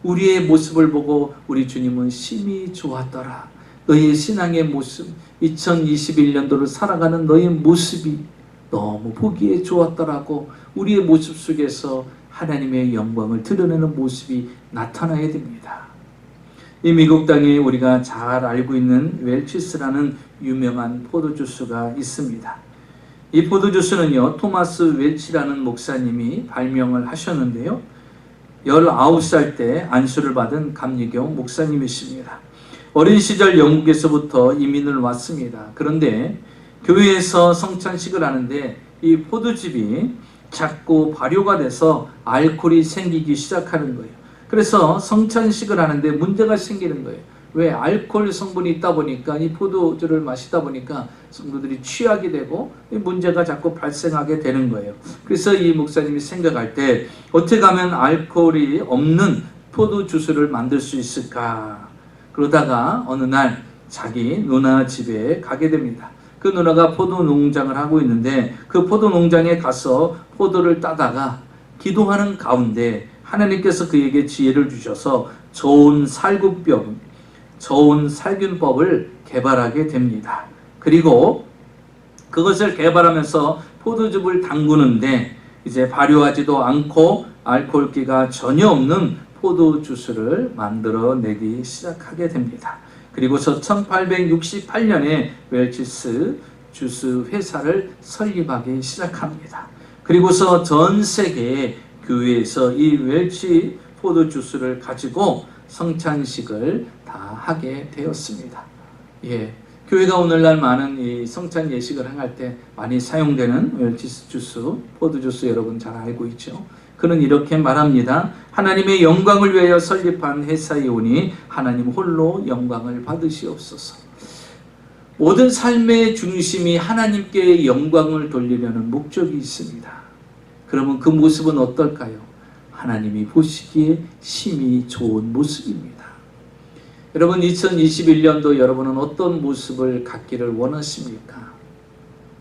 우리의 모습을 보고 우리 주님은 심히 좋았더라. 너의 신앙의 모습, 2021년도를 살아가는 너의 모습이 너무 보기에 좋았더라고 우리의 모습 속에서 하나님의 영광을 드러내는 모습이 나타나야 됩니다. 이 미국 땅에 우리가 잘 알고 있는 웰치스라는 유명한 포도주스가 있습니다. 이 포도주스는요, 토마스 웰치라는 목사님이 발명을 하셨는데요, 19살 때 안수를 받은 감리교 목사님이십니다. 어린 시절 영국에서부터 이민을 왔습니다. 그런데 교회에서 성찬식을 하는데 이 포도즙이 자꾸 발효가 돼서 알코올이 생기기 시작하는 거예요. 그래서 성찬식을 하는데 문제가 생기는 거예요. 왜? 알코올 성분이 있다 보니까 이 포도주를 마시다 보니까 성도들이 취하게 되고 문제가 자꾸 발생하게 되는 거예요. 그래서 이 목사님이 생각할 때 어떻게 하면 알코올이 없는 포도주스를 만들 수 있을까? 그러다가 어느 날 자기 누나 집에 가게 됩니다. 그 누나가 포도 농장을 하고 있는데 그 포도 농장에 가서 포도를 따다가 기도하는 가운데 하나님께서 그에게 지혜를 주셔서 좋은 살균법을 개발하게 됩니다. 그리고 그것을 개발하면서 포도즙을 담그는데 이제 발효하지도 않고 알코올기가 전혀 없는 포도주스를 만들어내기 시작하게 됩니다. 그리고서 1868년에 웰치스 주스 회사를 설립하기 시작합니다. 그리고서 전 세계 교회에서 이 웰치 포도주스를 가지고 성찬식을 다 하게 되었습니다. 교회가 오늘날 많은 이 성찬 예식을 행할 때 많이 사용되는 웰치 주스, 포도주스 여러분 잘 알고 있죠. 그는 이렇게 말합니다. 하나님의 영광을 위하여 설립한 회사이오니 하나님 홀로 영광을 받으시옵소서. 모든 삶의 중심이 하나님께 영광을 돌리려는 목적이 있습니다. 그러면 그 모습은 어떨까요? 하나님이 보시기에 심히 좋은 모습입니다. 여러분 2021년도 여러분은 어떤 모습을 갖기를 원하십니까?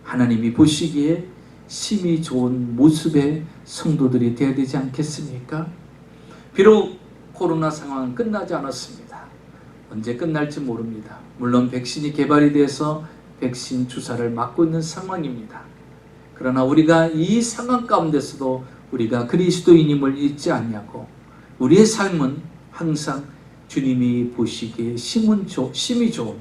하나님이 보시기에 심히 좋은 모습의 성도들이 되어야 되지 않겠습니까? 비록 코로나 상황은 끝나지 않았습니다. 언제 끝날지 모릅니다. 물론 백신이 개발이 돼서 백신 주사를 맞고 있는 상황입니다. 그러나 우리가 이 상황 가운데서도 우리가 그리스도인임을 잊지 않냐고 우리의 삶은 항상 주님이 보시기에 심히 좋은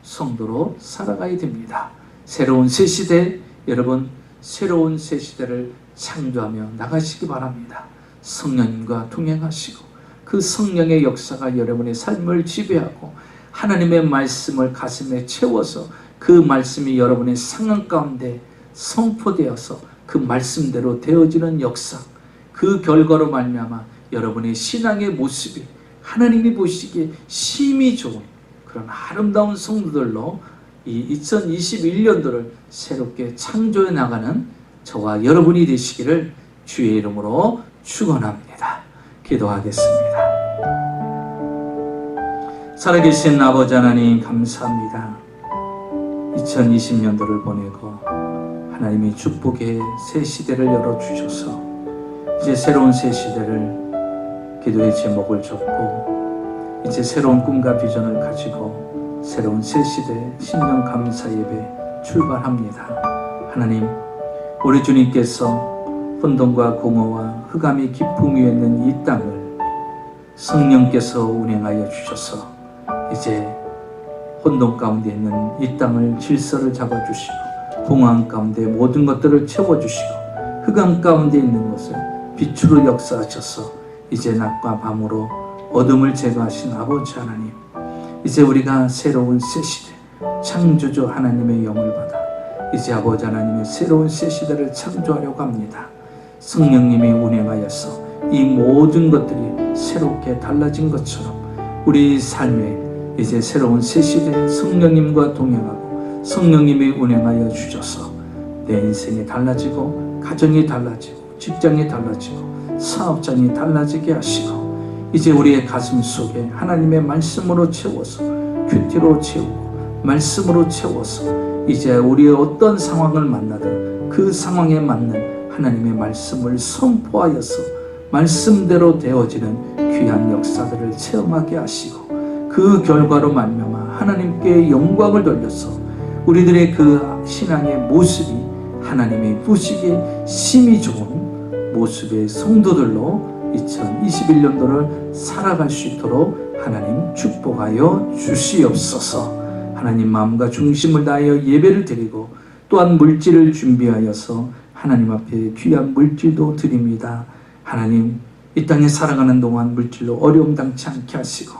성도로 살아가야 됩니다. 새로운 새 시대, 여러분 새로운 새 시대를 창조하며 나가시기 바랍니다. 성령님과 동행하시고 그 성령의 역사가 여러분의 삶을 지배하고 하나님의 말씀을 가슴에 채워서 그 말씀이 여러분의 상황 가운데 선포되어서 그 말씀대로 되어지는 역사, 그 결과로 말미암아 여러분의 신앙의 모습이 하나님이 보시기에 심히 좋은 그런 아름다운 성도들로 이 2021년도를 새롭게 창조해 나가는 저와 여러분이 되시기를 주의 이름으로 축원합니다. 기도하겠습니다. 살아계신 아버지 하나님 감사합니다. 2020년도를 보내고 하나님이 축복의 새 시대를 열어주셔서 이제 새로운 새 시대를 기도의 제목을 적고 이제 새로운 꿈과 비전을 가지고 새로운 새 시대 신년 감사 예배 출발합니다. 하나님, 우리 주님께서 혼돈과 공허와 흑암이 깊음 위에 있는 이 땅을 성령께서 운행하여 주셔서 이제 혼돈 가운데 있는 이 땅을 질서를 잡아주시고 공허함 가운데 모든 것들을 채워주시고 흑암 가운데 있는 것을 빛으로 역사하셔서 이제 낮과 밤으로 어둠을 제거하신 아버지 하나님, 이제 우리가 새로운 새 시대 창조주 하나님의 영을 받아 이제 아버지 하나님의 새로운 새 시대를 창조하려고 합니다. 성령님이 운행하여서 이 모든 것들이 새롭게 달라진 것처럼 우리 삶에 이제 새로운 새 시대 성령님과 동행하고 성령님이 운행하여 주셔서 내 인생이 달라지고 가정이 달라지고 직장이 달라지고 사업장이 달라지게 하시고 이제 우리의 가슴 속에 하나님의 말씀으로 채워서 큐티로 채우고 말씀으로 채워서 이제 우리의 어떤 상황을 만나든 그 상황에 맞는 하나님의 말씀을 선포하여서 말씀대로 되어지는 귀한 역사들을 체험하게 하시고 그 결과로 말미암아 하나님께 영광을 돌려서 우리들의 그 신앙의 모습이 하나님이 보시기에 심히 좋은 모습의 성도들로 2021년도를 살아갈 수 있도록 하나님 축복하여 주시옵소서. 하나님 마음과 중심을 다하여 예배를 드리고 또한 물질을 준비하여서 하나님 앞에 귀한 물질도 드립니다. 하나님 이 땅에 살아가는 동안 물질로 어려움 당치 않게 하시고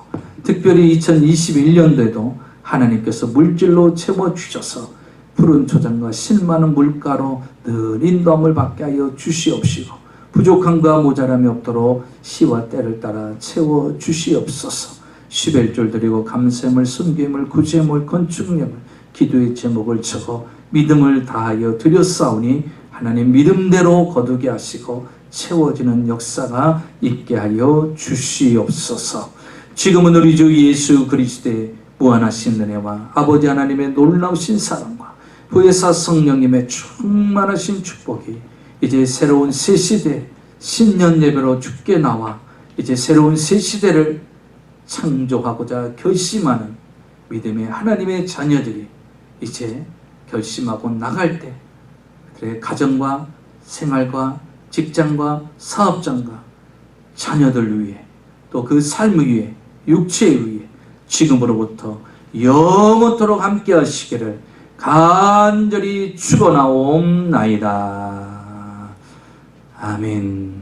특별히 2021년도에도 하나님께서 물질로 채워주셔서 푸른 초장과 실많은 물가로 늘 인도함을 받게 하여 주시옵시고 부족함과 모자람이 없도록 시와 때를 따라 채워주시옵소서. 십일절 드리고 감사함을 순교함을 구제함을 건축령을 기도의 제목을 적어 믿음을 다하여 드렸사오니 하나님 믿음대로 거두게 하시고 채워지는 역사가 있게 하여 주시옵소서. 지금은 우리 주 예수 그리스도의 무한하신 은혜와 아버지 하나님의 놀라우신 사랑과 부의사 성령님의 충만하신 축복이 이제 새로운 새 시대 신년 예배로 주께 나와 이제 새로운 새 시대를 창조하고자 결심하는 믿음의 하나님의 자녀들이 이제 결심하고 나갈 때 그래 가정과 생활과 직장과 사업장과 자녀들 위해 또 그 삶 위에 육체 위에 지금으로부터 영원토록 함께 하시기를 간절히 축원하옵나이다. 아멘.